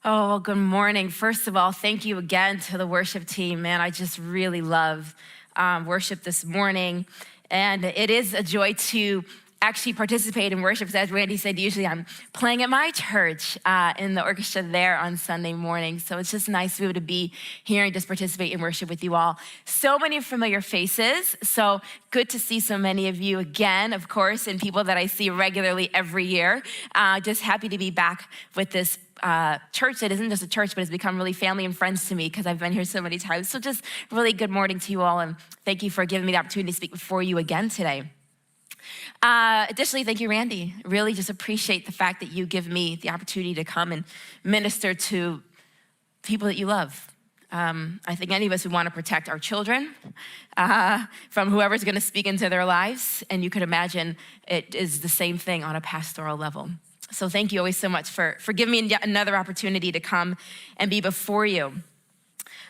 Oh, well, good morning. First of all, thank you again to the worship team. Man, I just really love worship this morning. And it is a joy to actually participate in worship. As Randy said, usually I'm playing at my church in the orchestra there on Sunday morning. So it's just nice to be able to be here and just participate in worship with you all. So many familiar faces. So good to see so many of you again, of course, and people that I see regularly every year. Just happy to be back with this church that isn't just a church, but has become really family and friends to me because I've been here so many times. So just really good morning to you all, and thank you for giving me the opportunity to speak before you again today. Additionally, thank you, Randy. Really just appreciate the fact that you give me the opportunity to come and minister to people that you love. I think any of us would want to protect our children from whoever's going to speak into their lives, and you could imagine it is the same thing on a pastoral level. So thank you always so much for giving me yet another opportunity to come and be before you.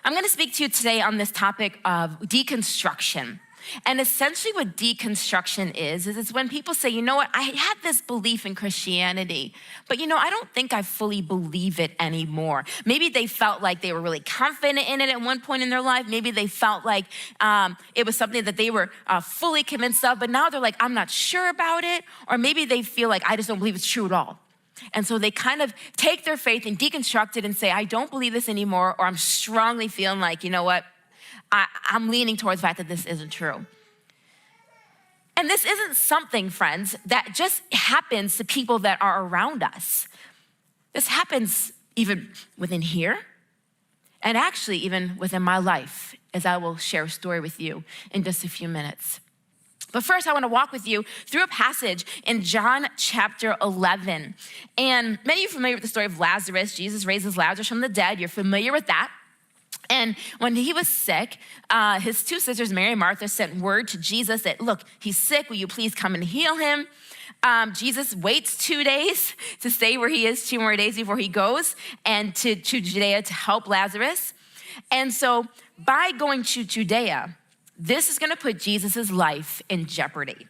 I'm going to speak to you today on this topic of deconstruction. And essentially what deconstruction is it's when people say, you know what, I had this belief in Christianity, but I don't think I fully believe it anymore. Maybe they felt like they were really confident in it at one point in their life. Maybe they felt like it was something that they were fully convinced of, but now they're like, I'm not sure about it. Or maybe they feel like, I just don't believe it's true at all. And so they kind of take their faith and deconstruct it and say, I don't believe this anymore, or I'm strongly feeling like, you know what, I'm leaning towards the fact that this isn't true. And this isn't something, friends, that just happens to people that are around us. This happens even within here, and actually even within my life, as I will share a story with you in just a few minutes. But first, I want to walk with you through a passage in John chapter 11. And many of you are familiar with the story of Lazarus. Jesus raises Lazarus from the dead. You're familiar with that. And when he was sick, his two sisters, Mary and Martha, sent word to Jesus that, look, he's sick. Will you please come and heal him? Jesus waits 2 days to stay where he is, 2 more days before he goes, and to Judea to help Lazarus. And so by going to Judea, this is going to put Jesus' life in jeopardy.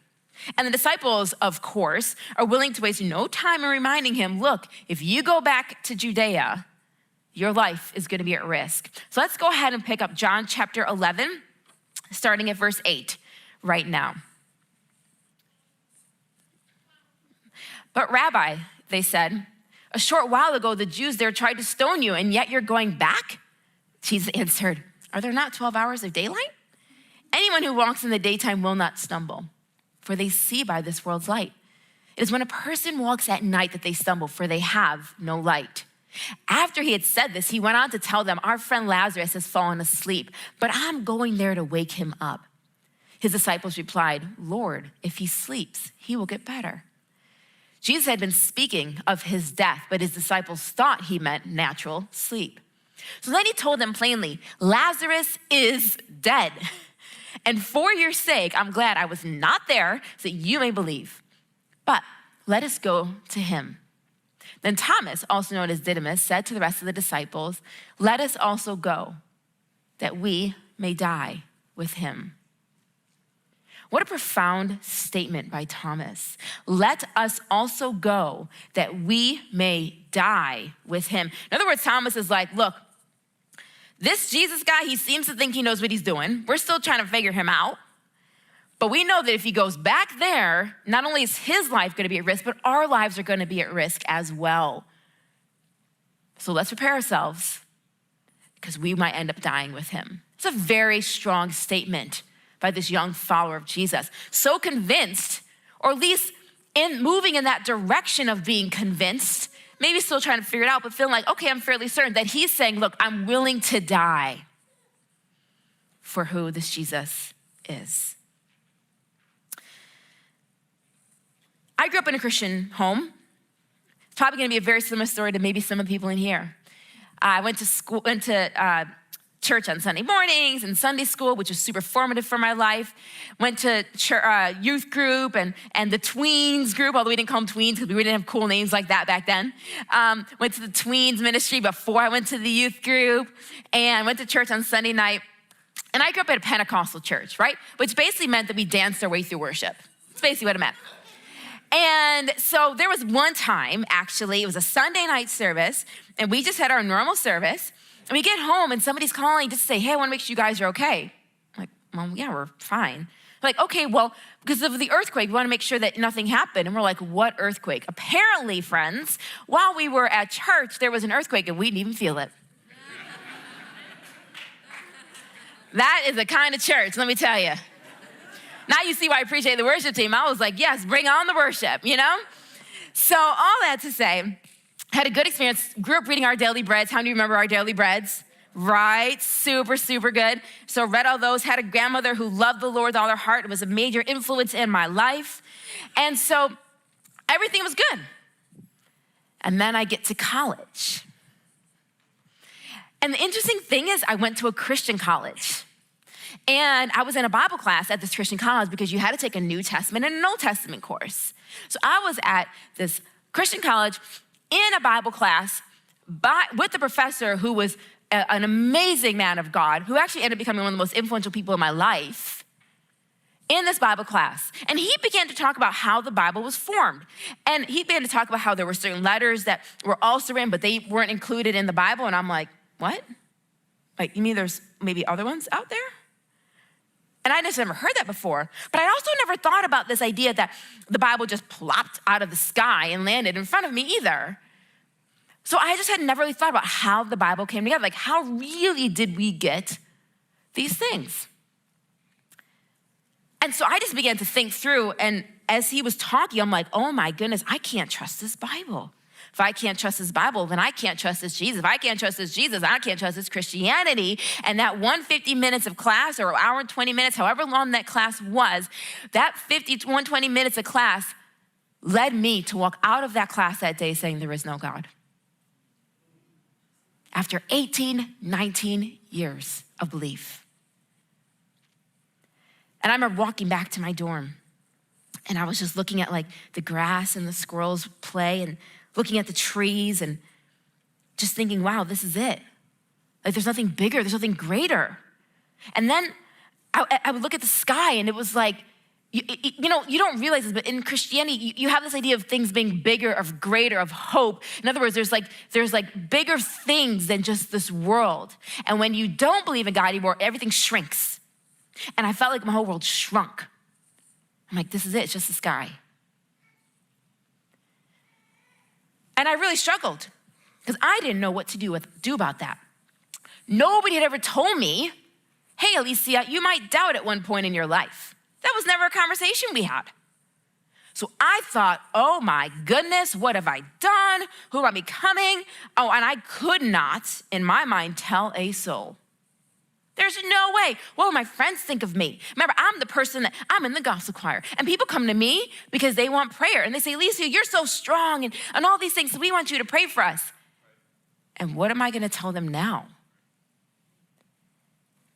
And the disciples, of course, are willing to waste no time in reminding him, look, if you go back to Judea, your life is going to be at risk. So let's go ahead and pick up John chapter 11, starting at verse 8 right now. But Rabbi, they said, a short while ago, the Jews there tried to stone you, and yet you're going back? Jesus answered, are there not 12 hours of daylight? Anyone who walks in the daytime will not stumble, for they see by this world's light. It is when a person walks at night that they stumble, for they have no light. After he had said this, he went on to tell them, our friend Lazarus has fallen asleep, but I'm going there to wake him up. His disciples replied, Lord, if he sleeps, he will get better. Jesus had been speaking of his death, but his disciples thought he meant natural sleep. So then he told them plainly, Lazarus is dead. And for your sake, I'm glad I was not there so that you may believe. But let us go to him. Then Thomas, also known as Didymus, said to the rest of the disciples, let us also go, that we may die with him. What a profound statement by Thomas. Let us also go, that we may die with him. In other words, Thomas is like, look, this Jesus guy, he seems to think he knows what he's doing. We're still trying to figure him out. But we know that if he goes back there, not only is his life going to be at risk, but our lives are going to be at risk as well. So let's prepare ourselves, because we might end up dying with him. It's a very strong statement by this young follower of Jesus. So convinced, or at least moving in that direction of being convinced, maybe still trying to figure it out, but feeling like, okay, I'm fairly certain that he's saying, look, I'm willing to die for who this Jesus is. I grew up in a Christian home. It's probably gonna be a very similar story to maybe some of the people in here. I went to church on Sunday mornings and Sunday school, which was super formative for my life. Went to youth group and the tweens group, although we didn't call them tweens because we didn't have cool names like that back then. Went to the tweens ministry before I went to the youth group, and went to church on Sunday night. And I grew up at a Pentecostal church, right? Which basically meant that we danced our way through worship. That's basically what it meant. And so there was one time, actually, it was a Sunday night service, and we just had our normal service. And we get home, and somebody's calling just to say, hey, I want to make sure you guys are okay. I'm like, well, yeah, we're fine. Like, okay, well, because of the earthquake, we want to make sure that nothing happened. And we're like, what earthquake? Apparently, friends, while we were at church, there was an earthquake, and we didn't even feel it. That is the kind of church, let me tell you. Now you see why I appreciate the worship team. I was like, yes, bring on the worship, you know? So all that to say, had a good experience, grew up reading our daily breads. How many remember our daily breads? Right, super, super good. So read all those, had a grandmother who loved the Lord with all her heart. It was a major influence in my life. And so everything was good. And then I get to college. And the interesting thing is I went to a Christian college. And I was in a Bible class at this Christian college because you had to take a New Testament and an Old Testament course. So I was at this Christian college in a Bible class with the professor who was an amazing man of God, who actually ended up becoming one of the most influential people in my life in this Bible class. And he began to talk about how the Bible was formed. And he began to talk about how there were certain letters that were also written, but they weren't included in the Bible. And I'm like, what? Like, you mean there's maybe other ones out there? And I just never heard that before. But I also never thought about this idea that the Bible just plopped out of the sky and landed in front of me either. So I just had never really thought about how the Bible came together. Like, how really did we get these things? And so I just began to think through, and as he was talking, I'm like, oh my goodness, I can't trust this Bible. If I can't trust this Bible, then I can't trust this Jesus. If I can't trust this Jesus, I can't trust this Christianity. And that 150 minutes of class, or hour and 20 minutes, however long that class was, that 120 minutes of class led me to walk out of that class that day saying there is no God. After 18, 19 years of belief. And I remember walking back to my dorm, and I was just looking at like the grass and the squirrels play and looking at the trees and just thinking, wow, this is it. Like, there's nothing bigger, there's nothing greater. And then I would look at the sky, and it was like, you know, you don't realize this, but in Christianity, you have this idea of things being bigger, of greater, of hope. In other words, there's like bigger things than just this world. And when you don't believe in God anymore, everything shrinks. And I felt like my whole world shrunk. I'm like, this is it, it's just the sky. And I really struggled because I didn't know what to do about that. Nobody had ever told me, hey, Alycia, you might doubt at one point in your life. That was never a conversation we had. So I thought, oh my goodness, what have I done? Who am I becoming? Oh, and I could not, in my mind, tell a soul. There's no way. What will my friends think of me? Remember, I'm the person that I'm in the gospel choir, and people come to me because they want prayer, and they say, Alycia, you're so strong, and all these things, so we want you to pray for us. And what am I gonna tell them now?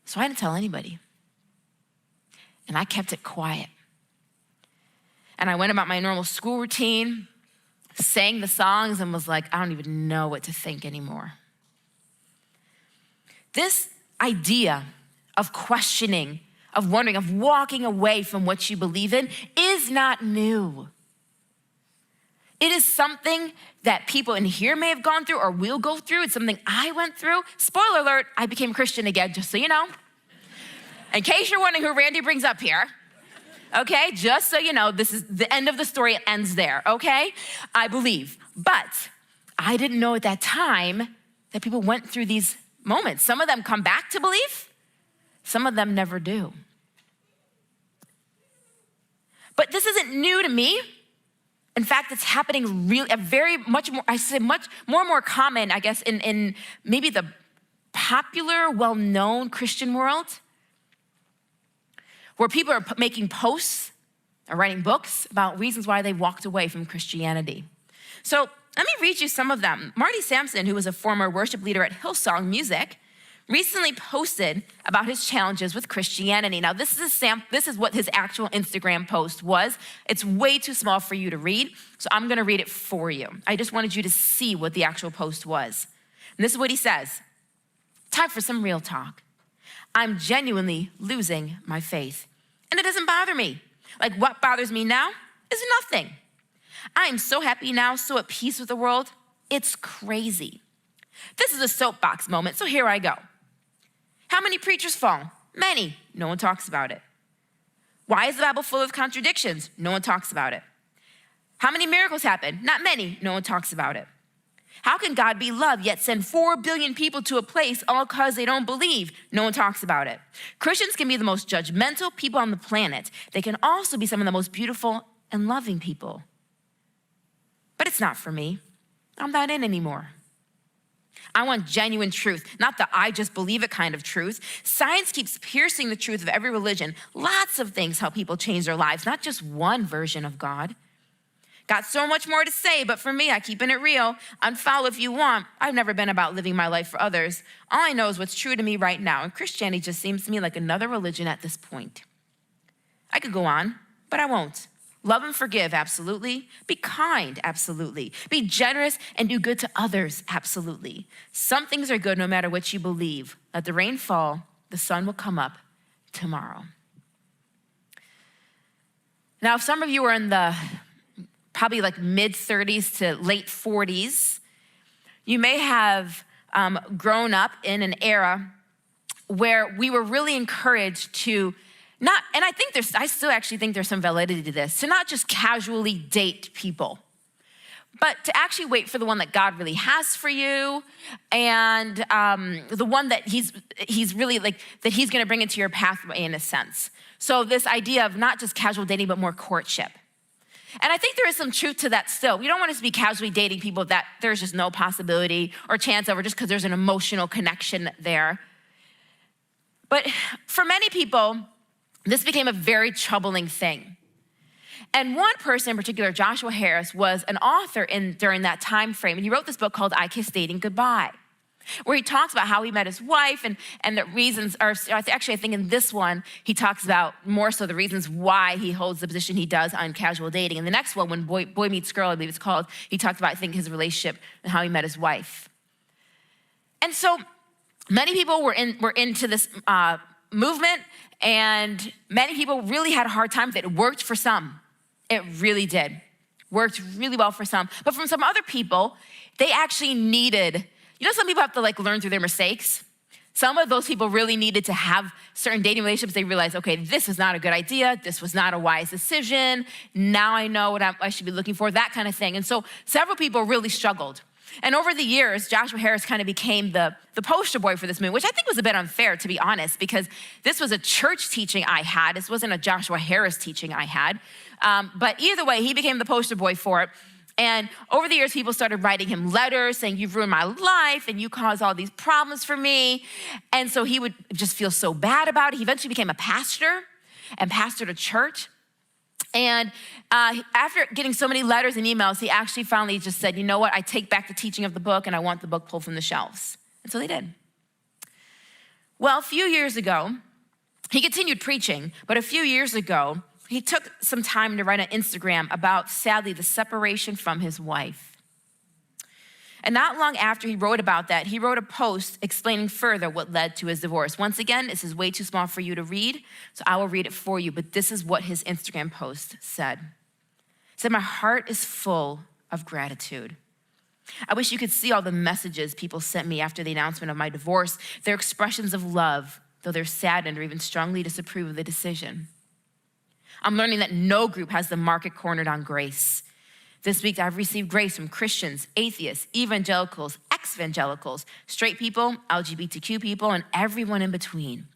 So I didn't tell anybody. And I kept it quiet. And I went about my normal school routine, sang the songs, and was like, I don't even know what to think anymore. This idea of questioning, of wondering, of walking away from what you believe in is not new. It is something that people in here may have gone through or will go through. It's something I went through. Spoiler alert, I became Christian again, just so you know. In case you're wondering who Randy brings up here, okay, just so you know, this is the end of the story, it ends there, okay? I believe, but I didn't know at that time that people went through these moments. Some of them come back to belief, some of them never do. But this isn't new to me. In fact, it's happening much more common, I guess, in maybe the popular, well-known Christian world, where people are making posts or writing books about reasons why they walked away from Christianity. So let me read you some of them. Marty Sampson, who was a former worship leader at Hillsong Music, recently posted about his challenges with Christianity. Now, this is what his actual Instagram post was. It's way too small for you to read, so I'm gonna read it for you. I just wanted you to see what the actual post was. And this is what he says. Time for some real talk. I'm genuinely losing my faith, and it doesn't bother me. Like, what bothers me now is nothing. I am so happy now, so at peace with the world. It's crazy. This is a soapbox moment, so here I go. How many preachers fall? Many. No one talks about it. Why is the Bible full of contradictions? No one talks about it. How many miracles happen? Not many. No one talks about it. How can God be love yet send 4 billion people to a place all because they don't believe? No one talks about it. Christians can be the most judgmental people on the planet. They can also be some of the most beautiful and loving people. But it's not for me. I'm not in anymore. I want genuine truth, not the I just believe it kind of truth. Science keeps piercing the truth of every religion. Lots of things help people change their lives, not just one version of God. Got so much more to say, but for me, I keeping it real. Unfollow if you want. I've never been about living my life for others. All I know is what's true to me right now, and Christianity just seems to me like another religion at this point. I could go on, but I won't. Love and forgive, absolutely. Be kind, absolutely. Be generous and do good to others, absolutely. Some things are good no matter what you believe. Let the rain fall, the sun will come up tomorrow. Now, if some of you are in the probably like mid-30s to late 40s, you may have grown up in an era where we were really encouraged to I still actually think there's some validity to this, to not just casually date people, but to actually wait for the one that God really has for you, and the one that he's really like, that he's gonna bring into your pathway in a sense. So this idea of not just casual dating, but more courtship. And I think there is some truth to that still. We don't want us to be casually dating people that there's just no possibility or chance of, or just because there's an emotional connection there. But for many people, this became a very troubling thing. And one person in particular, Joshua Harris, was an author during that time frame. And he wrote this book called I Kissed Dating Goodbye, where he talks about how he met his wife and the reasons are, actually I think in this one, he talks about more so the reasons why he holds the position he does on casual dating. And the next one, when Boy Meets Girl, I believe it's called, he talked about, I think, his relationship and how he met his wife. And so many people were into this movement, and many people really had a hard time with it. It worked for some. It really did. Worked really well for some. But from some other people, they actually needed, some people have to like learn through their mistakes. Some of those people really needed to have certain dating relationships. They realized, okay, this is not a good idea. This was not a wise decision. Now I know what I should be looking for, that kind of thing. And so several people really struggled. And over the years, Joshua Harris kind of became the poster boy for this movement, which I think was a bit unfair, to be honest, because this was a church teaching I had. This wasn't a Joshua Harris teaching I had. But either way, he became the poster boy for it. And over the years, people started writing him letters saying, you've ruined my life and you caused all these problems for me. And so he would just feel so bad about it. He eventually became a pastor and pastored a church. And after getting so many letters and emails, he actually finally just said, you know what? I take back the teaching of the book and I want the book pulled from the shelves. And so they did. Well, a few years ago, he continued preaching, but a few years ago, he took some time to write on Instagram about, sadly, the separation from his wife. And not long after he wrote about that, he wrote a post explaining further what led to his divorce. Once again, this is way too small for you to read, so I will read it for you, but this is what his Instagram post said. He said, my heart is full of gratitude. I wish you could see all the messages people sent me after the announcement of my divorce. They're expressions of love, though they're saddened or even strongly disapprove of the decision. I'm learning that no group has the market cornered on grace. This week, I've received grace from Christians, atheists, evangelicals, ex-evangelicals, straight people, LGBTQ people, and everyone in between.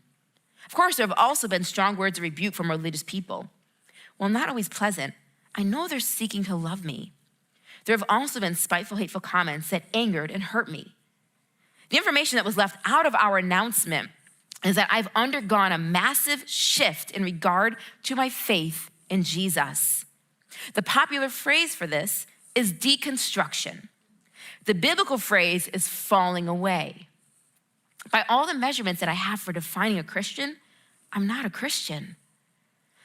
Of course, there have also been strong words of rebuke from religious people. While not always pleasant, I know they're seeking to love me. There have also been spiteful, hateful comments that angered and hurt me. The information that was left out of our announcement is that I've undergone a massive shift in regard to my faith in Jesus. The popular phrase for this is deconstruction. The biblical phrase is falling away. By all the measurements that I have for defining a Christian, I'm not a Christian.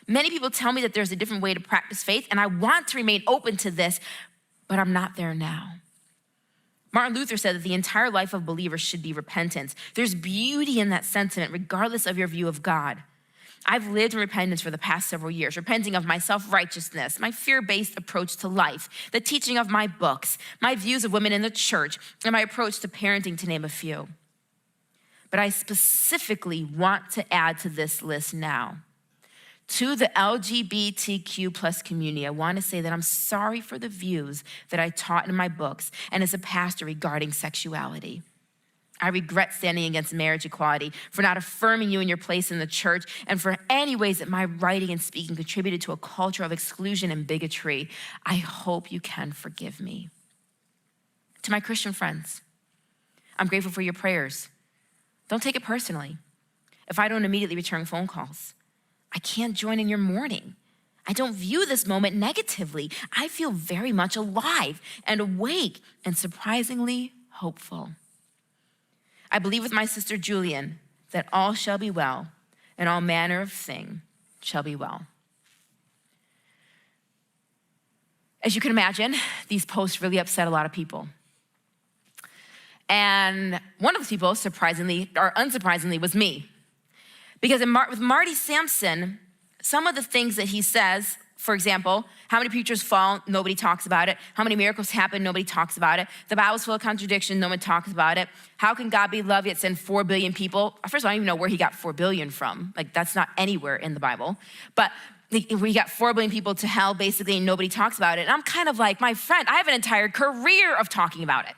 Many people tell me that there's a different way to practice faith, and I want to remain open to this, but I'm not there now. Martin Luther said that the entire life of believers should be repentance. There's beauty in that sentiment, regardless of your view of God. I've lived in repentance for the past several years, repenting of my self-righteousness, my fear-based approach to life, the teaching of my books, my views of women in the church, and my approach to parenting, to name a few. But I specifically want to add to this list now. To the LGBTQ plus community, I want to say that I'm sorry for the views that I taught in my books and as a pastor regarding sexuality. I regret standing against marriage equality, for not affirming you in your place in the church, and for any ways that my writing and speaking contributed to a culture of exclusion and bigotry. I hope you can forgive me. To my Christian friends, I'm grateful for your prayers. Don't take it personally if I don't immediately return phone calls. I can't join in your mourning. I don't view this moment negatively. I feel very much alive and awake and surprisingly hopeful. I believe with my sister Julian that all shall be well and all manner of thing shall be well. As you can imagine, these posts really upset a lot of people. And one of the people, surprisingly or unsurprisingly, was me. Because with Marty Sampson, some of the things that he says, for example, how many preachers fall, nobody talks about it. How many miracles happen, nobody talks about it. The Bible's full of contradiction, no one talks about it. How can God be love yet send 4 billion people? First of all, I don't even know where he got 4 billion from. Like, that's not anywhere in the Bible. But we got 4 billion people to hell, basically, and nobody talks about it. And I'm kind of like, my friend, I have an entire career of talking about it.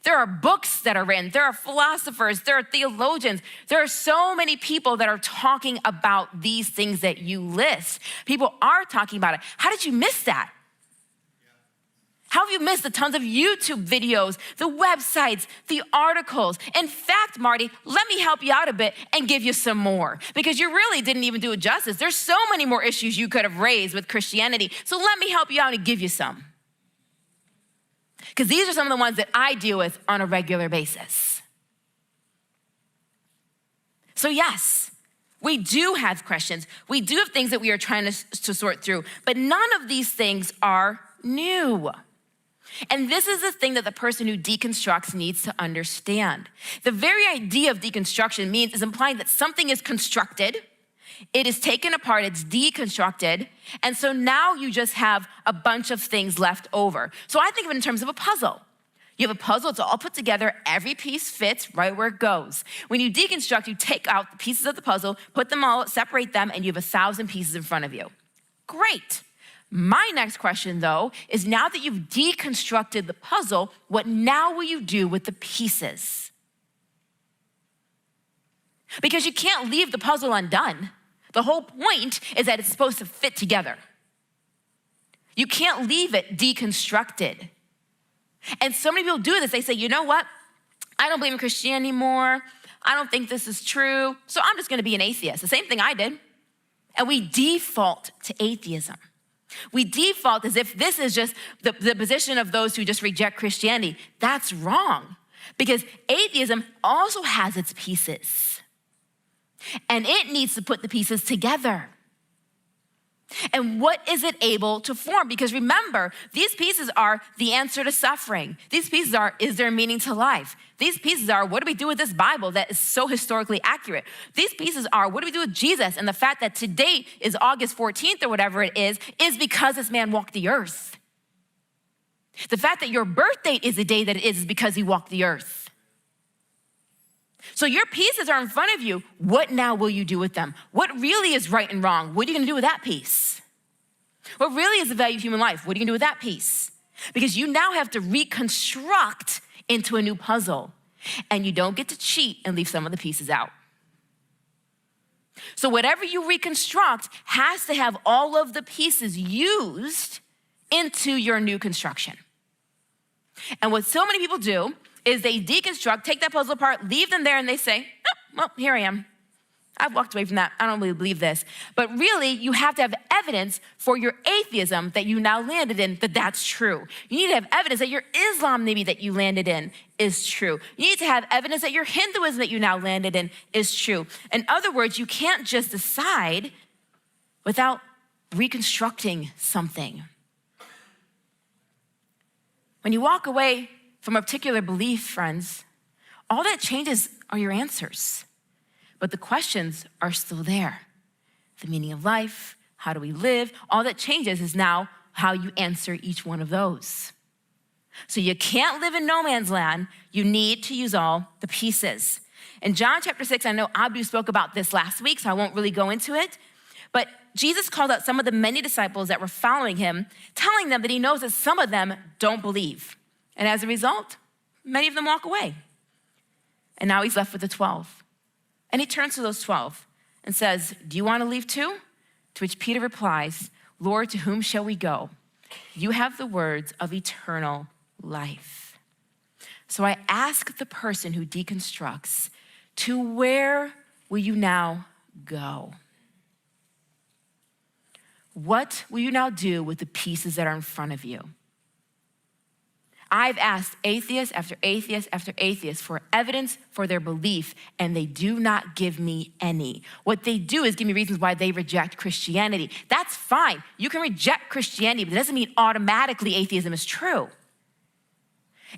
There are books that are written. There are philosophers. There are theologians. There are so many people that are talking about these things that you list. People are talking about it. How did you miss that? How have you missed the tons of YouTube videos, the websites, the articles? In fact, Marty, let me help you out a bit and give you some more, because you really didn't even do it justice. There's so many more issues you could have raised with Christianity. So let me help you out and give you some. Because these are some of the ones that I deal with on a regular basis. So yes, we do have questions. We do have things that we are trying to sort through, but none of these things are new. And this is the thing that the person who deconstructs needs to understand. The very idea of deconstruction is implying that something is constructed, it is taken apart, it's deconstructed, and so now you just have a bunch of things left over. So I think of it in terms of a puzzle. You have a puzzle, it's all put together, every piece fits right where it goes. When you deconstruct, you take out the pieces of the puzzle, put them all, separate them, and you have 1,000 pieces in front of you. Great. My next question, though, is now that you've deconstructed the puzzle, what now will you do with the pieces? Because you can't leave the puzzle undone. The whole point is that it's supposed to fit together. You can't leave it deconstructed. And so many people do this. They say, you know what? I don't believe in Christianity anymore. I don't think this is true. So I'm just going to be an atheist. The same thing I did. And we default to atheism. We default as if this is just the position of those who just reject Christianity. That's wrong, because atheism also has its pieces, and it needs to put the pieces together. And what is it able to form? Because remember, these pieces are the answer to suffering. These pieces are, is there meaning to life? These pieces are, what do we do with this Bible that is so historically accurate? These pieces are, what do we do with Jesus? And the fact that today is August 14th or whatever it is because this man walked the earth. The fact that your birth date is the day that it is because he walked the earth. So your pieces are in front of you. What now will you do with them? What really is right and wrong? What are you gonna do with that piece? What really is the value of human life? What are you gonna do with that piece? Because you now have to reconstruct into a new puzzle, and you don't get to cheat and leave some of the pieces out. So whatever you reconstruct has to have all of the pieces used into your new construction. And what so many people do is they deconstruct, take that puzzle apart, leave them there, and they say, oh, well, here I am. I've walked away from that. I don't really believe this. But really, you have to have evidence for your atheism that you now landed in that that's true. You need to have evidence that your Islam maybe that you landed in is true. You need to have evidence that your Hinduism that you now landed in is true. In other words, you can't just decide without reconstructing something. When you walk away from a particular belief, friends, all that changes are your answers. but the questions are still there. The meaning of life, how do we live? All that changes is now how you answer each one of those. So you can't live in no man's land. You need to use all the pieces. In John chapter 6, I know Abdu spoke about this last week, so I won't really go into it, but Jesus called out some of the many disciples that were following him, telling them that he knows that some of them don't believe. And as a result, many of them walk away. And now he's left with the 12. And he turns to those 12 and says, do you want to leave too? To which Peter replies, Lord, to whom shall we go? You have the words of eternal life. So I ask the person who deconstructs, to where will you now go? What will you now do with the pieces that are in front of you? I've asked atheist after atheist after atheist for evidence for their belief, and they do not give me any. What they do is give me reasons why they reject Christianity. That's fine. You can reject Christianity, but it doesn't mean automatically atheism is true.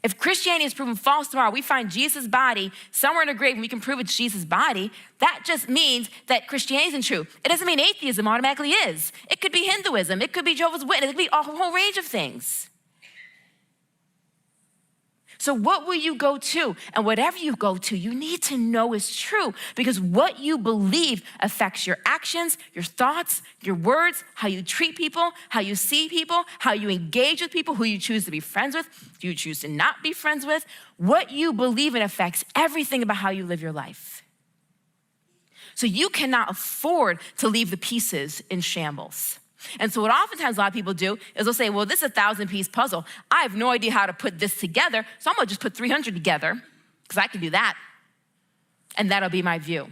If Christianity is proven false tomorrow, we find Jesus' body somewhere in a grave and we can prove it's Jesus' body, that just means that Christianity isn't true. It doesn't mean atheism automatically is. It could be Hinduism. It could be Jehovah's Witness. It could be a whole range of things. So what will you go to? And whatever you go to, you need to know is true, because what you believe affects your actions, your thoughts, your words, how you treat people, how you see people, how you engage with people, who you choose to be friends with, who you choose to not be friends with. What you believe in affects everything about how you live your life. So you cannot afford to leave the pieces in shambles. And so what oftentimes a lot of people do is they'll say, well, this is a 1,000-piece puzzle. I have no idea how to put this together, so I'm gonna just put 300 together, because I can do that. And that'll be my view.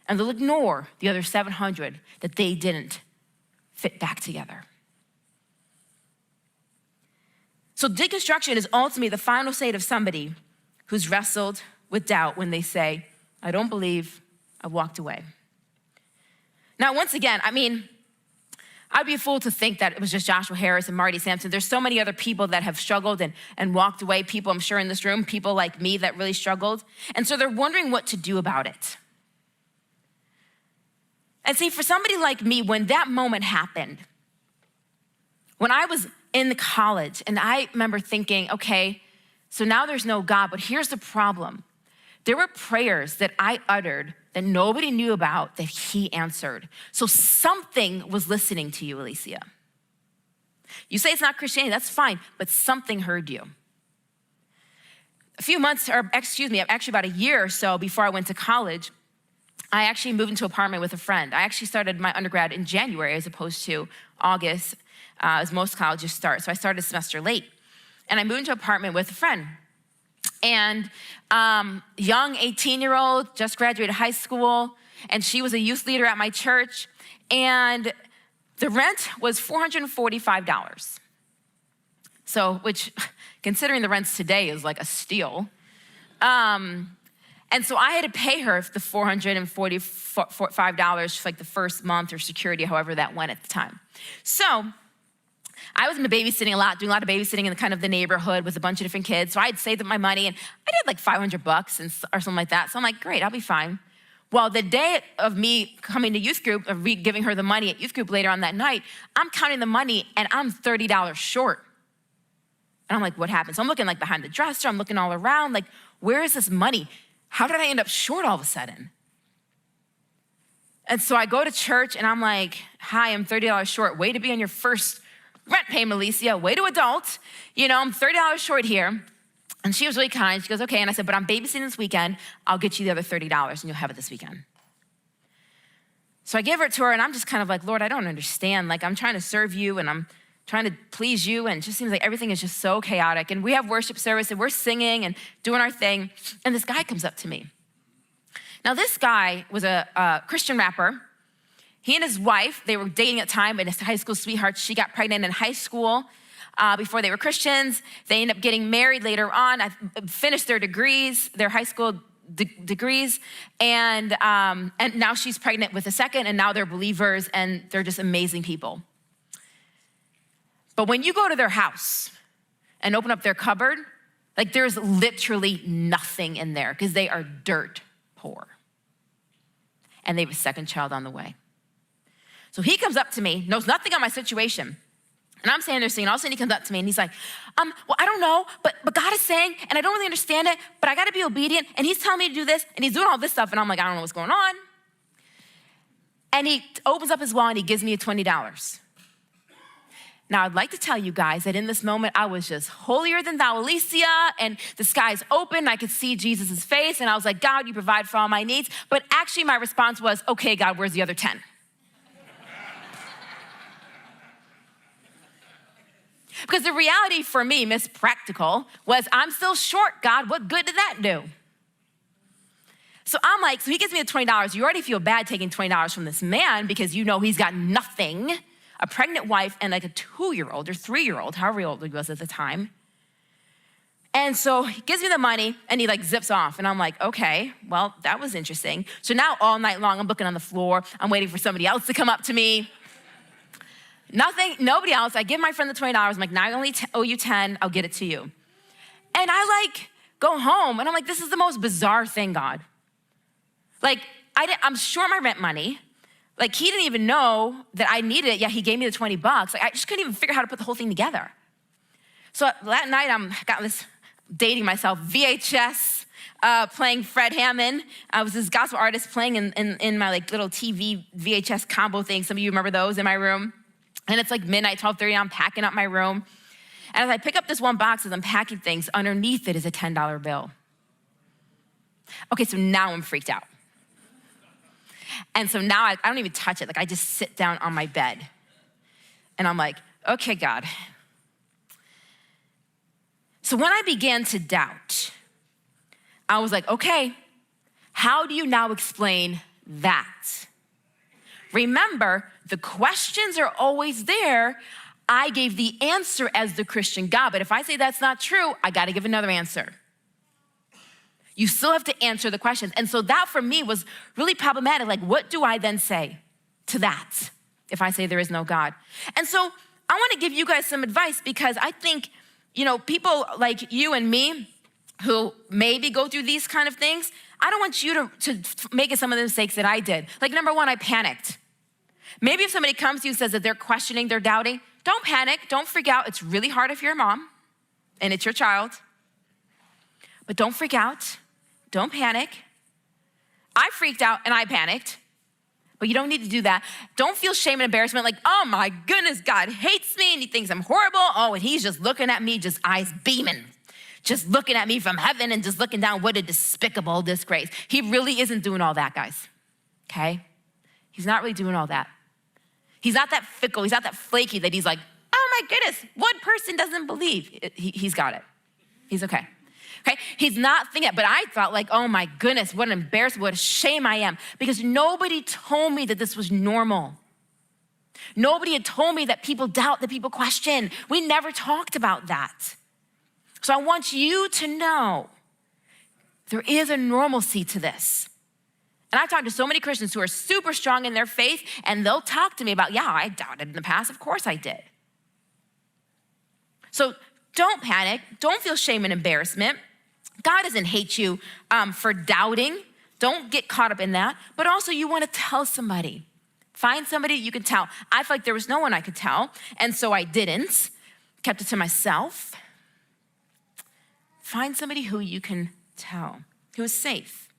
And they'll ignore the other 700 that they didn't fit back together. So deconstruction is ultimately the final state of somebody who's wrestled with doubt when they say, I don't believe, I walked away. Now, once again, I'd be a fool to think that it was just Joshua Harris and Marty Sampson. There's so many other people that have struggled and walked away, people I'm sure in this room, people like me that really struggled. And so they're wondering what to do about it. And see, for somebody like me, when that moment happened, when I was in college, and I remember thinking, okay, so now there's no God, but here's the problem. There were prayers that I uttered that nobody knew about that he answered. So something was listening to you, Alycia. You say it's not Christianity, that's fine, but something heard you. Actually about a year or so before I went to college, I actually moved into an apartment with a friend. I actually started my undergrad in January as opposed to August, as most colleges start. So I started a semester late. And I moved into an apartment with a friend. And young 18-year-old, just graduated high school, and she was a youth leader at my church, and the rent was $445. So, which, considering the rents today, is like a steal. And so I had to pay her the $445 for like the first month or security, however that went at the time. So I was in the babysitting a lot, doing a lot of babysitting in the neighborhood with a bunch of different kids. So I had saved up my money, and I did like $500 or something like that. So I'm like, great, I'll be fine. Well, the day of me coming to youth group, of giving her the money at youth group later on that night, I'm counting the money and I'm $30 short. And I'm like, what happened? So I'm looking like behind the dresser, I'm looking all around, like, where is this money? How did I end up short all of a sudden? And so I go to church and I'm like, hi, I'm $30 short. Way to be on your first rent payment, Alycia, way to adult. I'm $30 short here. And she was really kind. She goes, okay. And I said, but I'm babysitting this weekend. I'll get you the other $30 and you'll have it this weekend. So I give it to her and I'm just kind of like, Lord, I don't understand. Like, I'm trying to serve you and I'm trying to please you. And it just seems like everything is just so chaotic. And we have worship service and we're singing and doing our thing. And this guy comes up to me. Now, this guy was a Christian rapper. He and his wife, they were dating at the time, and his high school sweetheart, she got pregnant in high school before they were Christians. They ended up getting married later on, finished their degrees, their high school degrees, and now she's pregnant with a second, and now they're believers, and they're just amazing people. But when you go to their house and open up their cupboard, like, there's literally nothing in there because they are dirt poor. and they have a second child on the way. So he comes up to me, knows nothing on my situation. And I'm standing there singing, all of a sudden he comes up to me and he's like, well, I don't know, but God is saying, and I don't really understand it, but I gotta be obedient, and he's telling me to do this, and he's doing all this stuff, and I'm like, I don't know what's going on. And he opens up his wallet and he gives me $20. Now, I'd like to tell you guys that in this moment, I was just holier than thou, Alycia, and the sky's open. I could see Jesus' face, and I was like, God, you provide for all my needs. But actually, my response was, okay, God, where's the other 10? Because the reality for me, Miss Practical, was I'm still short, God. What good did that do? So I'm like, so he gives me the $20. You already feel bad taking $20 from this man because you know he's got nothing. A pregnant wife and like a 2-year-old or 3-year-old, however old he was at the time. And so he gives me the money and he like zips off. And I'm like, okay, well, that was interesting. So now all night long, I'm looking on the floor. I'm waiting for somebody else to come up to me. Nobody else. I give my friend the $20. I'm like, now I only owe you 10. I'll get it to you. And I like go home and I'm like, this is the most bizarre thing, God. Like, I'm short my rent money. Like, he didn't even know that I needed it. Yeah, he gave me the $20. Like, I just couldn't even figure out how to put the whole thing together. So that night, I got this, dating myself, VHS, playing Fred Hammond. I was this gospel artist playing in my like little TV VHS combo thing. Some of you remember those in my room. And it's like midnight, 12:30, I'm packing up my room. And as I pick up this one box as I'm packing things, underneath it is a $10 bill. Okay, so now I'm freaked out. And so now I don't even touch it. Like I just sit down on my bed and I'm like, okay, God. So when I began to doubt, I was like, okay, how do you now explain that? Remember, the questions are always there. I gave the answer as the Christian God, but if I say that's not true, I gotta give another answer. You still have to answer the questions. And so that for me was really problematic. Like, what do I then say to that if I say there is no God? And so I wanna give you guys some advice because I think, people like you and me who maybe go through these kind of things, I don't want you to make some of the mistakes that I did. Like number one, I panicked. Maybe if somebody comes to you and says that they're questioning, they're doubting, don't panic, don't freak out. It's really hard if you're a mom and it's your child. But don't freak out, don't panic. I freaked out and I panicked, but you don't need to do that. Don't feel shame and embarrassment like, oh my goodness, God hates me and he thinks I'm horrible. Oh, and he's just looking at me, just eyes beaming, just looking at me from heaven and just looking down. What a despicable disgrace. He really isn't doing all that, guys, okay? He's not really doing all that. He's not that fickle, he's not that flaky that he's like, oh my goodness, one person doesn't believe. He's got it, he's okay. Okay, he's not thinking it, but I thought like, oh my goodness, what an embarrassment, what a shame I am, because nobody told me that this was normal. Nobody had told me that people doubt, that people question. We never talked about that. So I want you to know there is a normalcy to this. And I've talked to so many Christians who are super strong in their faith, and they'll talk to me about, yeah, I doubted in the past, of course I did. So don't panic, don't feel shame and embarrassment. God doesn't hate you for doubting. Don't get caught up in that. But also you wanna tell somebody. Find somebody you can tell. I felt like there was no one I could tell, and so I didn't. Kept it to myself. Find somebody who you can tell, who is safe.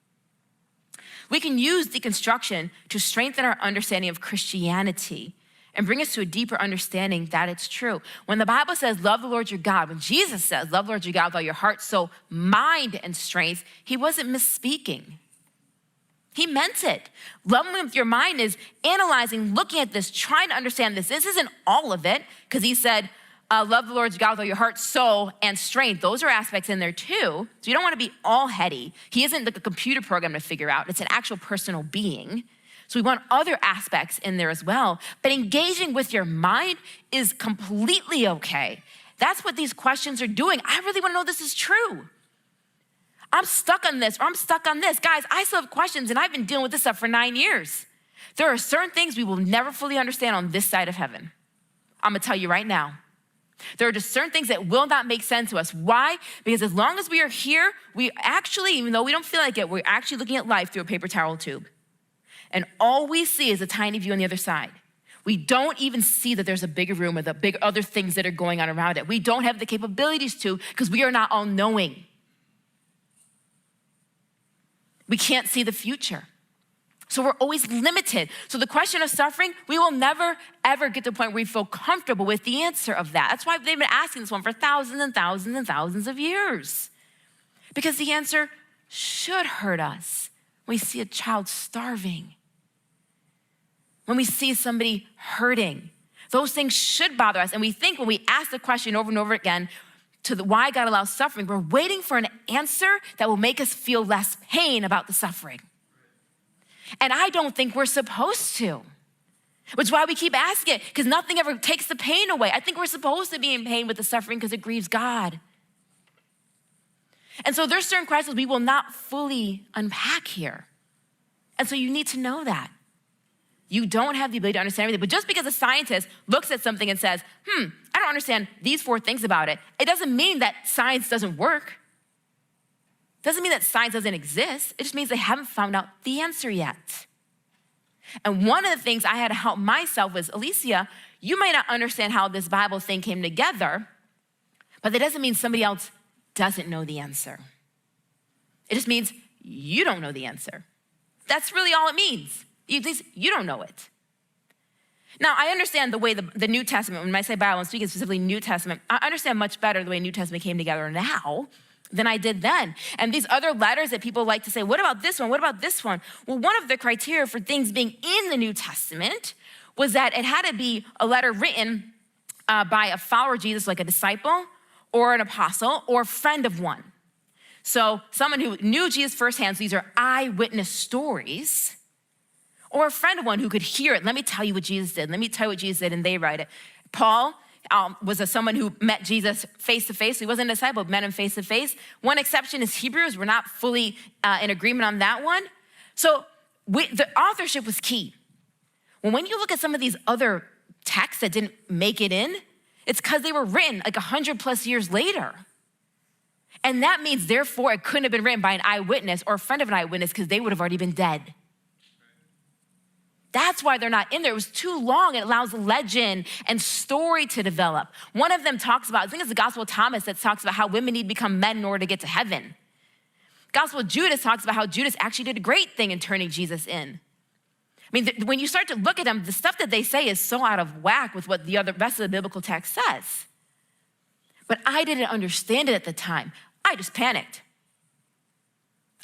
We can use deconstruction to strengthen our understanding of Christianity and bring us to a deeper understanding that it's true. When the Bible says, love the Lord your God, when Jesus says, love the Lord your God with all your heart, soul, mind, and strength, he wasn't misspeaking. He meant it. Loving with your mind is analyzing, looking at this, trying to understand this. This isn't all of it, because he said, love the Lord your God with all your heart, soul, and strength. Those are aspects in there too. So you don't want to be all heady. He isn't like a computer program to figure out. It's an actual personal being. So we want other aspects in there as well. But engaging with your mind is completely okay. That's what these questions are doing. I really want to know this is true. I'm stuck on this, or I'm stuck on this. Guys, I still have questions, and I've been dealing with this stuff for 9 years. There are certain things we will never fully understand on this side of heaven. I'm gonna tell you right now. There are just certain things that will not make sense to us. Why? Because as long as we are here, we actually, even though we don't feel like it, we're actually looking at life through a paper towel tube. And all we see is a tiny view on the other side. We don't even see that there's a bigger room with the big other things that are going on around it. We don't have the capabilities to because we are not all knowing. We can't see the future. So we're always limited. So the question of suffering, we will never, ever get to the point where we feel comfortable with the answer of that. That's why they've been asking this one for thousands and thousands and thousands of years. Because the answer should hurt us when we see a child starving, when we see somebody hurting. Those things should bother us. And we think when we ask the question over and over again to why God allows suffering, we're waiting for an answer that will make us feel less pain about the suffering. And I don't think we're supposed to, which is why we keep asking it, because nothing ever takes the pain away. I think we're supposed to be in pain with the suffering because it grieves God. And so there's certain questions we will not fully unpack here. And so you need to know that. You don't have the ability to understand everything. But just because a scientist looks at something and says, I don't understand these 4 things about it, it doesn't mean that science doesn't work. Doesn't mean that science doesn't exist. It just means they haven't found out the answer yet. And one of the things I had to help myself was, Alycia, you might not understand how this Bible thing came together, but that doesn't mean somebody else doesn't know the answer. It just means you don't know the answer. That's really all it means. At least you don't know it. Now, I understand the way the New Testament, when I say Bible, I'm speaking specifically New Testament, I understand much better the way New Testament came together now than I did then. And these other letters that people like to say, what about this one? What about this one? Well, one of the criteria for things being in the New Testament was that it had to be a letter written by a follower of Jesus, like a disciple or an apostle or a friend of one. So someone who knew Jesus firsthand, so these are eyewitness stories, or a friend of one who could hear it. Let me tell you what Jesus did. Let me tell you what Jesus did, and they write it. Paul was someone who met Jesus face to face. He wasn't a disciple, met him face to face. One exception is Hebrews. We're not fully in agreement on that one. So the authorship was key. When you look at some of these other texts that didn't make it in, it's because they were written like 100+ years later. And that means, therefore, it couldn't have been written by an eyewitness or a friend of an eyewitness because they would have already been dead. That's why they're not in there. It was too long. It allows legend and story to develop. One of them talks about, I think it's the Gospel of Thomas that talks about how women need to become men in order to get to heaven. Gospel of Judas talks about how Judas actually did a great thing in turning Jesus in. I mean, when you start to look at them, the stuff that they say is so out of whack with what the rest of the biblical text says. But I didn't understand it at the time. I just panicked.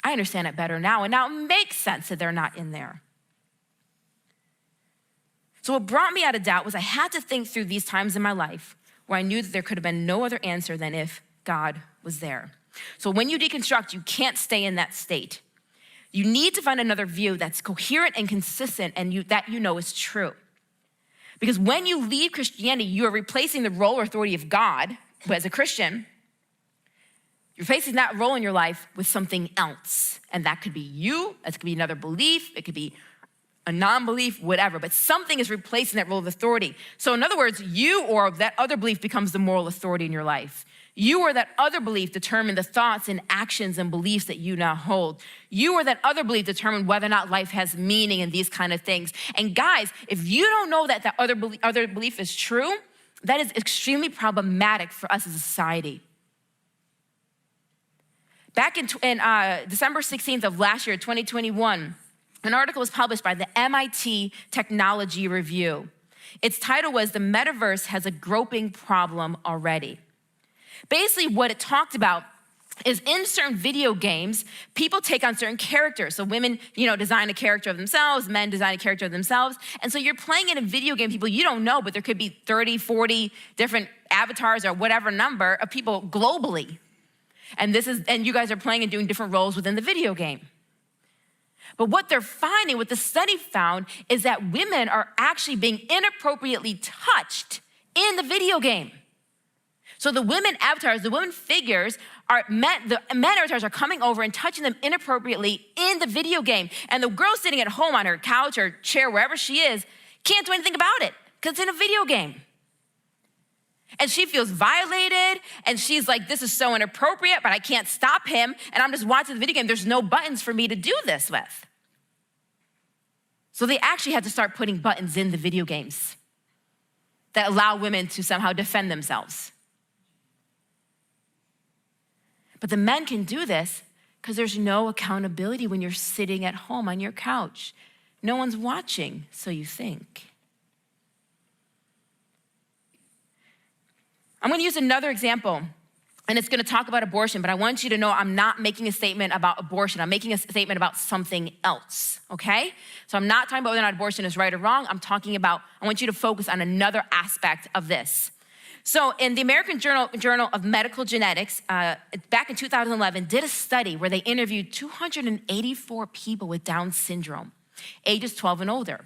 I understand it better now, and now it makes sense that they're not in there. So what brought me out of doubt was I had to think through these times in my life where I knew that there could have been no other answer than if God was there. So when you deconstruct, you can't stay in that state. You need to find another view that's coherent and consistent and that you know is true. Because when you leave Christianity, you are replacing the role or authority of God, but as a Christian, you're replacing that role in your life with something else. And that could be you, that could be another belief, it could be a non-belief, whatever, but something is replacing that role of authority. So in other words, you or that other belief becomes the moral authority in your life. You or that other belief determine the thoughts and actions and beliefs that you now hold. You or that other belief determine whether or not life has meaning and these kind of things. And guys, if you don't know that other belief is true, that is extremely problematic for us as a society. Back in December 16th of last year, 2021, an article was published by the MIT Technology Review. Its title was, "The Metaverse Has a Groping Problem Already." Basically, what it talked about is in certain video games, people take on certain characters. So women, design a character of themselves, men design a character of themselves. And so you're playing in a video game, people you don't know, but there could be 30, 40 different avatars or whatever number of people globally. And you guys are playing and doing different roles within the video game. But what they're finding, what the study found, is that women are actually being inappropriately touched in the video game. So the women avatars, the women figures, the men avatars are coming over and touching them inappropriately in the video game. And the girl sitting at home on her couch or chair, wherever she is, can't do anything about it because it's in a video game. And she feels violated, and she's like, this is so inappropriate, but I can't stop him, and I'm just watching the video game. There's no buttons for me to do this with. So they actually had to start putting buttons in the video games that allow women to somehow defend themselves. But the men can do this because there's no accountability when you're sitting at home on your couch. No one's watching, so you think. I'm gonna use another example, and it's gonna talk about abortion, but I want you to know I'm not making a statement about abortion. I'm making a statement about something else, okay? So I'm not talking about whether or not abortion is right or wrong. I want you to focus on another aspect of this. So in the American Journal of Medical Genetics, back in 2011, did a study where they interviewed 284 people with Down syndrome, ages 12 and older.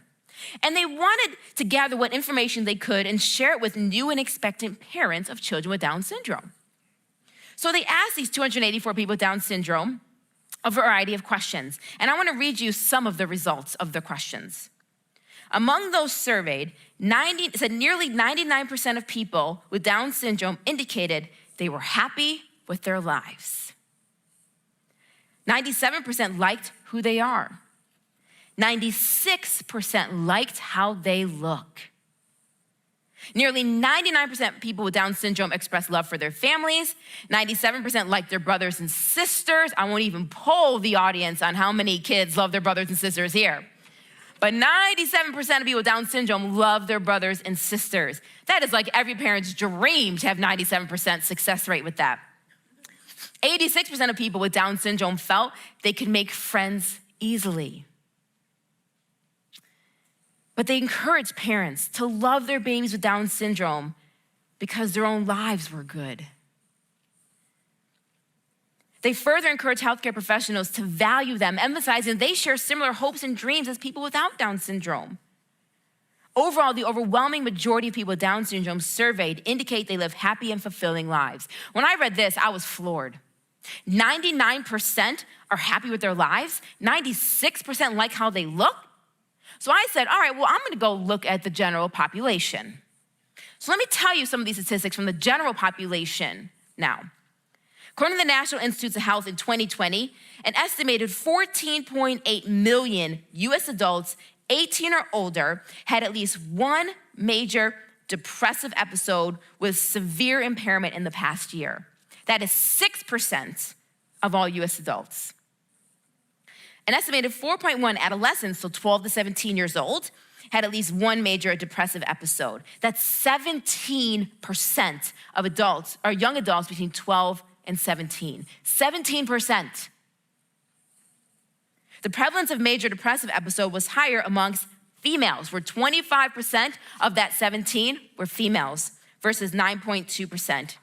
And they wanted to gather what information they could and share it with new and expectant parents of children with Down syndrome. So they asked these 284 people with Down syndrome a variety of questions. And I want to read you some of the results of the questions. Among those surveyed, nearly 99% of people with Down syndrome indicated they were happy with their lives. 97% liked who they are. 96% liked how they look. Nearly 99% of people with Down syndrome expressed love for their families. 97% liked their brothers and sisters. I won't even poll the audience on how many kids love their brothers and sisters here. But 97% of people with Down syndrome love their brothers and sisters. That is like every parent's dream to have 97% success rate with that. 86% of people with Down syndrome felt they could make friends easily. But they encouraged parents to love their babies with Down syndrome because their own lives were good. They further encourage healthcare professionals to value them, emphasizing they share similar hopes and dreams as people without Down syndrome. Overall, the overwhelming majority of people with Down syndrome surveyed indicate they live happy and fulfilling lives. When I read this, I was floored. 99% are happy with their lives. 96% like how they look. So I said, all right, well, I'm gonna go look at the general population. So let me tell you some of these statistics from the general population now. According to the National Institutes of Health in 2020, an estimated 14.8 million US adults 18 or older had at least one major depressive episode with severe impairment in the past year. That is 6% of all US adults. An estimated 4.1 adolescents, so 12 to 17 years old, had at least one major depressive episode. That's 17% of adults, or young adults between 12 and 17. 17%. The prevalence of major depressive episode was higher amongst females, where 25% of that 17 were females versus 9.2%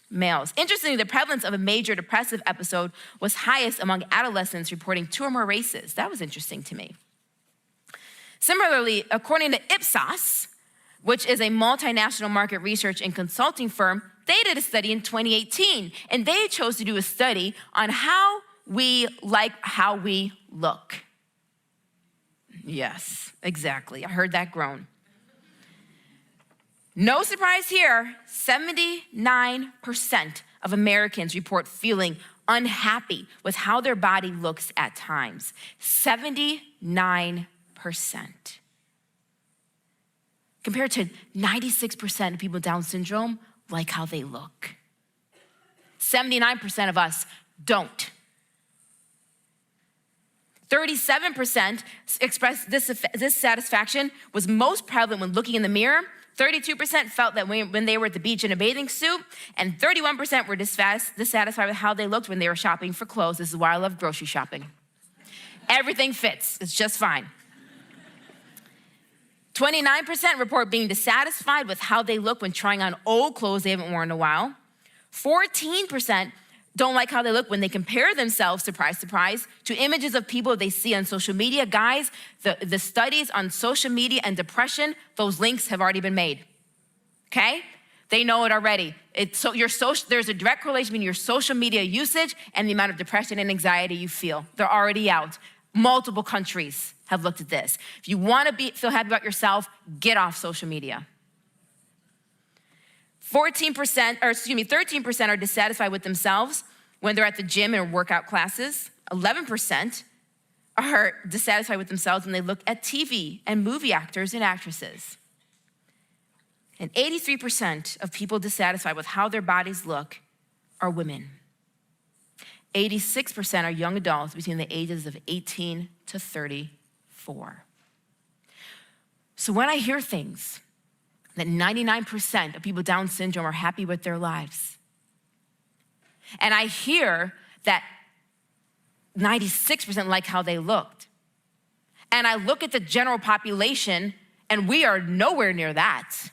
males. Interestingly, the prevalence of a major depressive episode was highest among adolescents reporting 2 or more races. That was interesting to me. Similarly, according to Ipsos, which is a multinational market research and consulting firm, they did a study in 2018, and they chose to do a study on how we like how we look. Yes, exactly. I heard that groan. No surprise here, 79% of Americans report feeling unhappy with how their body looks at times. 79%. Compared to 96% of people with Down syndrome like how they look. 79% of us don't. 37% expressed dissatisfaction was most prevalent when looking in the mirror. 32% felt that when they were at the beach in a bathing suit, and 31% were dissatisfied with how they looked when they were shopping for clothes. This is why I love grocery shopping. Everything fits, it's just fine. 29% report being dissatisfied with how they look when trying on old clothes they haven't worn in a while. 14% don't like how they look when they compare themselves, surprise, surprise, to images of people they see on social media. Guys, the studies on social media and depression, those links have already been made, okay? They know it already. There's a direct correlation between your social media usage and the amount of depression and anxiety you feel. They're already out. Multiple countries have looked at this. If you wanna feel happy about yourself, get off social media. 13% are dissatisfied with themselves when they're at the gym or workout classes. 11% are dissatisfied with themselves when they look at TV and movie actors and actresses. And 83% of people dissatisfied with how their bodies look are women. 86% are young adults between the ages of 18 to 34. So when I hear things that 99% of people with Down syndrome are happy with their lives, and I hear that 96% like how they looked, and I look at the general population and we are nowhere near that.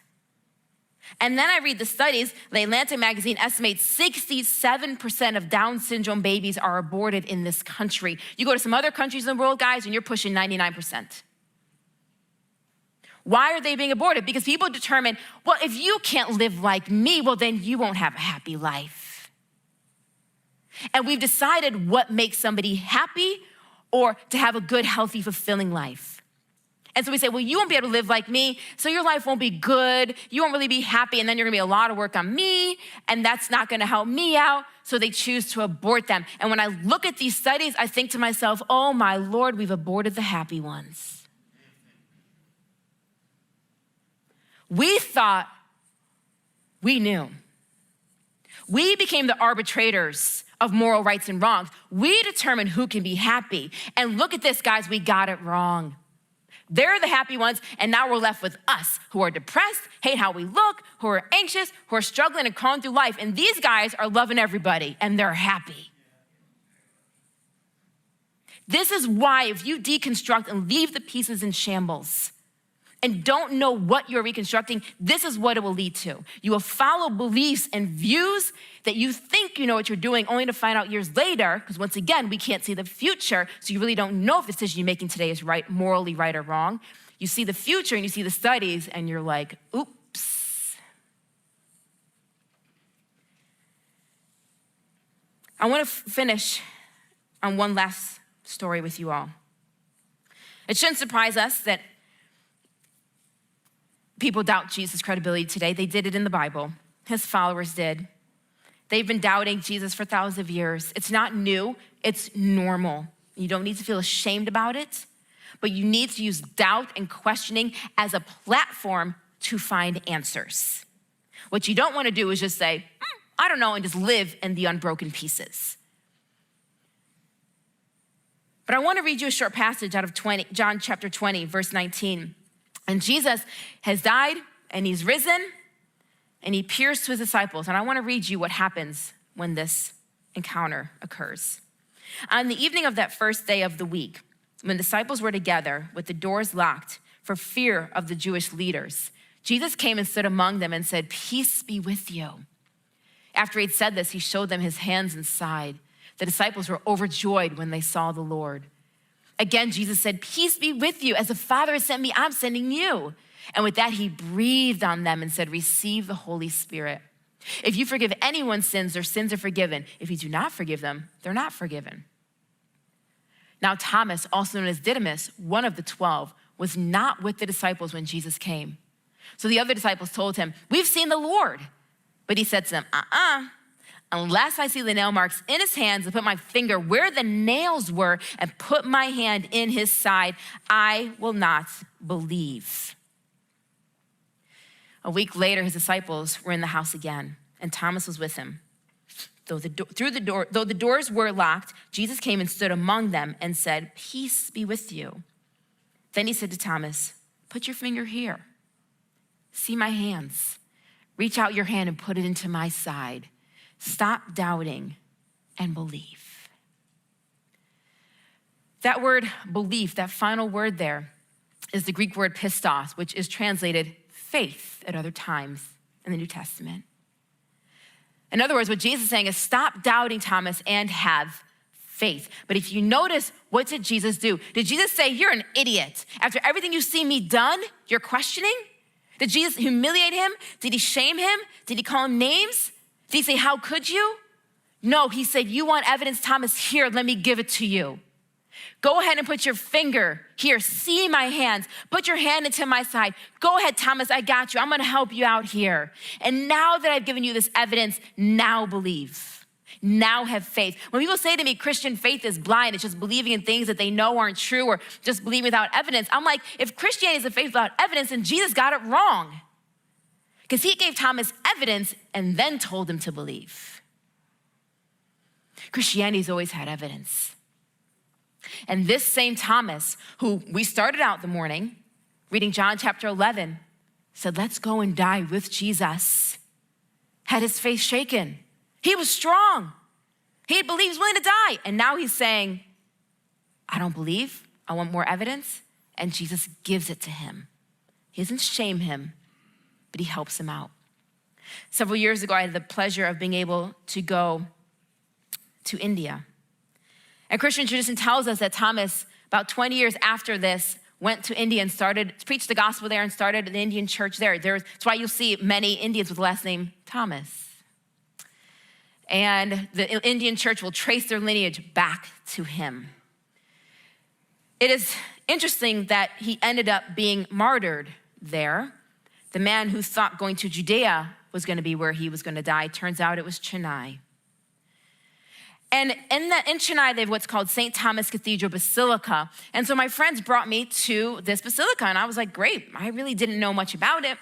And then I read the studies. The Atlantic magazine estimates 67% of Down syndrome babies are aborted in this country. You go to some other countries in the world, guys, and you're pushing 99%. Why are they being aborted? Because people determine, well, if you can't live like me, well, then you won't have a happy life. And we've decided what makes somebody happy or to have a good, healthy, fulfilling life. And so we say, well, you won't be able to live like me, so your life won't be good, you won't really be happy, and then you're gonna be a lot of work on me, and that's not gonna help me out, so they choose to abort them. And when I look at these studies, I think to myself, oh my Lord, we've aborted the happy ones. We thought we knew. We became the arbitrators of moral rights and wrongs. We determine who can be happy. And look at this, guys, we got it wrong. They're the happy ones, and now we're left with us who are depressed, hate how we look, who are anxious, who are struggling and crawling through life. And these guys are loving everybody, and they're happy. This is why if you deconstruct and leave the pieces in shambles and don't know what you're reconstructing, this is what it will lead to. You will follow beliefs and views that you think you know what you're doing, only to find out years later, because once again, we can't see the future, so you really don't know if the decision you're making today is right, morally right or wrong. You see the future and you see the studies and you're like, oops. I want to finish on one last story with you all. It shouldn't surprise us that people doubt Jesus' credibility today. They did it in the Bible. His followers did. They've been doubting Jesus for thousands of years. It's not new, it's normal. You don't need to feel ashamed about it, but you need to use doubt and questioning as a platform to find answers. What you don't want to do is just say, I don't know, and just live in the unbroken pieces. But I want to read you a short passage out of John chapter 20, verse 19. And Jesus has died and he's risen and he appears to his disciples. And I want to read you what happens when this encounter occurs. On the evening of that first day of the week, when the disciples were together with the doors locked for fear of the Jewish leaders, Jesus came and stood among them and said, "Peace be with you." After he'd said this, he showed them his hands and side. The disciples were overjoyed when they saw the Lord. Again, Jesus said, "Peace be with you. As the Father has sent me, I'm sending you." And with that, he breathed on them and said, "Receive the Holy Spirit. If you forgive anyone's sins, their sins are forgiven. If you do not forgive them, they're not forgiven." Now, Thomas, also known as Didymus, one of the 12, was not with the disciples when Jesus came. So the other disciples told him, "We've seen the Lord." But he said to them, "Unless I see the nail marks in his hands and put my finger where the nails were and put my hand in his side, I will not believe." A week later, his disciples were in the house again, and Thomas was with him. Though the doors were locked, Jesus came and stood among them and said, "Peace be with you." Then he said to Thomas, "Put your finger here. See my hands. Reach out your hand and put it into my side. Stop doubting and believe." That word belief, that final word there, is the Greek word pistos, which is translated faith at other times in the New Testament. In other words, what Jesus is saying is stop doubting, Thomas, and have faith. But if you notice, what did Jesus do? Did Jesus say, "You're an idiot. After everything you've seen me done, you're questioning"? Did Jesus humiliate him? Did he shame him? Did he call him names? Did he say, "How could you?" No, he said, "You want evidence, Thomas? Here, let me give it to you. Go ahead and put your finger here. See my hands. Put your hand into my side. Go ahead, Thomas, I got you. I'm gonna help you out here. And now that I've given you this evidence, now believe. now have faith. When people say to me, Christian faith is blind, it's just believing in things that they know aren't true or just believing without evidence. I'm like, if Christianity is a faith without evidence, then Jesus got it wrong. Because he gave Thomas evidence and then told him to believe. Christianity's always had evidence. And this same Thomas, who we started out the morning reading John chapter 11, said, let's go and die with Jesus, had his faith shaken. He was strong. He believed he was willing to die. And now he's saying, I don't believe. I want more evidence. And Jesus gives it to him. He doesn't shame him, but he helps him out. Several years ago, I had the pleasure of being able to go to India. And Christian tradition tells us that Thomas, about 20 years after this, went to India and preached the gospel there and started an Indian church there. That's why you'll see many Indians with the last name Thomas. And the Indian church will trace their lineage back to him. It is interesting that he ended up being martyred there. The man who thought going to Judea was going to be where he was going to die, turns out it was Chennai. And in Chennai, they have what's called St. Thomas Cathedral Basilica. And so my friends brought me to this basilica, and I was like, great. I really didn't know much about it.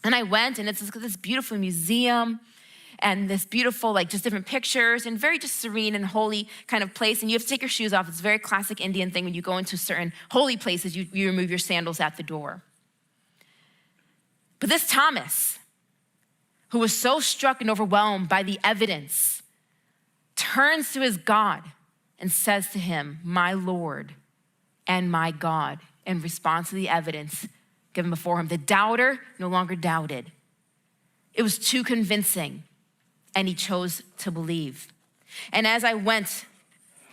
And I went, and it's this beautiful museum, and this beautiful, just different pictures, and very just serene and holy kind of place. And you have to take your shoes off. It's a very classic Indian thing. When you go into certain holy places, you remove your sandals at the door. But this Thomas, who was so struck and overwhelmed by the evidence, turns to his God and says to him, my Lord and my God, in response to the evidence given before him. The doubter no longer doubted. It was too convincing, and he chose to believe. And as I went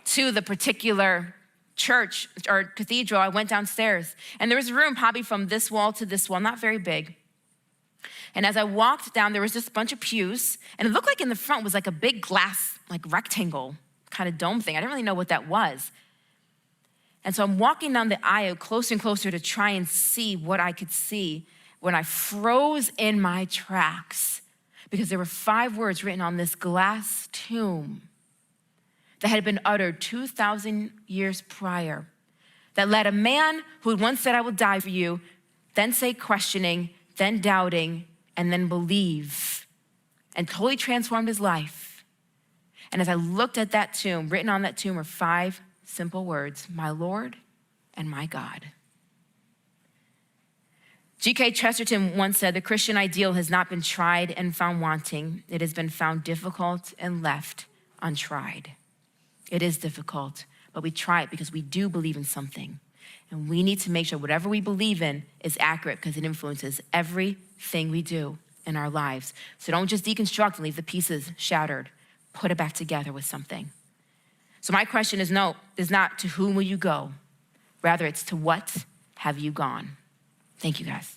to the particular church or cathedral, I went downstairs, and there was a room probably from this wall to this wall, not very big. And as I walked down, there was just a bunch of pews, and it looked like in the front was like a big glass, rectangle kind of dome thing. I didn't really know what that was. And so I'm walking down the aisle closer and closer to try and see what I could see when I froze in my tracks, because there were 5 words written on this glass tomb that had been uttered 2,000 years prior, that led a man who had once said, I will die for you, then say questioning, then doubting, and then believe, and totally transformed his life. And as I looked at that tomb, written on that tomb were 5 simple words, my Lord and my God. G.K. Chesterton once said, the Christian ideal has not been tried and found wanting. It has been found difficult and left untried. It is difficult, but we try it because we do believe in something. And we need to make sure whatever we believe in is accurate, because it influences everything we do in our lives. So don't just deconstruct and leave the pieces shattered. Put it back together with something. So my question is not to whom will you go? Rather, it's to what have you gone? Thank you, guys.